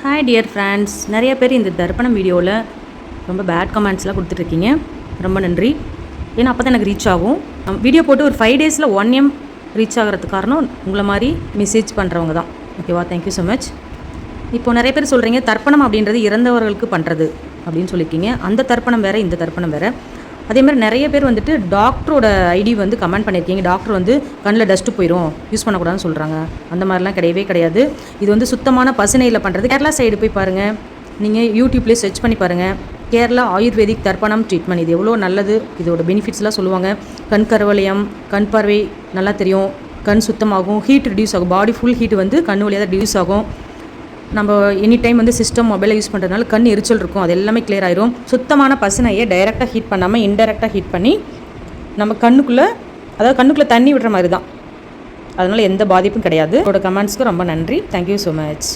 Hi dear friends, நிறைய பேர் இந்த தர்ப்பணம் வீடியோவில் ரொம்ப பேட் கமெண்ட்ஸ்லாம் கொடுத்துட்ருக்கீங்க. ரொம்ப நன்றி. ஏன்னா அப்போ தான் எனக்கு ரீச் ஆகும். வீடியோ போட்டு ஒரு 5 டேஸில் 1M ரீச் ஆகிறதுக்கு காரணம் உங்களை மாதிரி மெசேஜ் பண்ணுறவங்க தான். ஓகேவா? Thank you so much. இப்போது நிறைய பேர் சொல்கிறீங்க தர்ப்பணம் அப்படின்றது இறந்தவர்களுக்கு பண்ணுறது அப்படின்னு சொல்லியிருக்கீங்க. அந்த தர்ப்பணம் வேறு, இந்த தர்ப்பணம் வேறு. அதேமாதிரி நிறைய பேர் வந்துட்டு டாக்டரோட ஐடி வந்து கமெண்ட் பண்ணியிருக்கீங்க. டாக்டர் வந்து கண்ணில் டஸ்ட்டு போயிடும், யூஸ் பண்ணக்கூடாதுன்னு சொல்கிறாங்க. அந்த மாதிரிலாம் கிடையவே கிடையாது. இது வந்து சுத்தமான பசுனையில் பண்ணுறது. கேரளா சைடு போய் பாருங்கள், நீங்கள் யூடியூப்லேயே சர்ச் பண்ணி பாருங்கள். கேரளா ஆயுர்வேதிக் தர்ப்பணம் ட்ரீட்மெண்ட், இது எவ்வளோ நல்லது, இதோட பெனிஃபிட்ஸ்லாம் சொல்லுவாங்க. கண் கருவளையம், கண் பார்வை நல்லா தெரியும், கண் சுத்தமாகும், ஹீட் ரிடியூஸ் ஆகும். பாடி ஃபுல் ஹீட் வந்து கண் வழியாக தான் ரிடியூஸ் ஆகும். நம்ம எனி டைம் வந்து சிஸ்டம் மொபைலை யூஸ் பண்ணுறதுனால கண் எரிச்சல் இருக்கும், அது எல்லாமே கிளியர் ஆயிரும். சுத்தமான பசுனையை டைரெக்டாக ஹீட் பண்ணாமல் இன்டெரக்டாக ஹீட் பண்ணி நம்ம கண்ணுக்குள்ளே தண்ணி விடுற மாதிரி தான். அதனால் எந்த பாதிப்பும் கிடையாது. உங்களோட கமெண்ட்ஸ்க்கு ரொம்ப நன்றி. Thank you so much.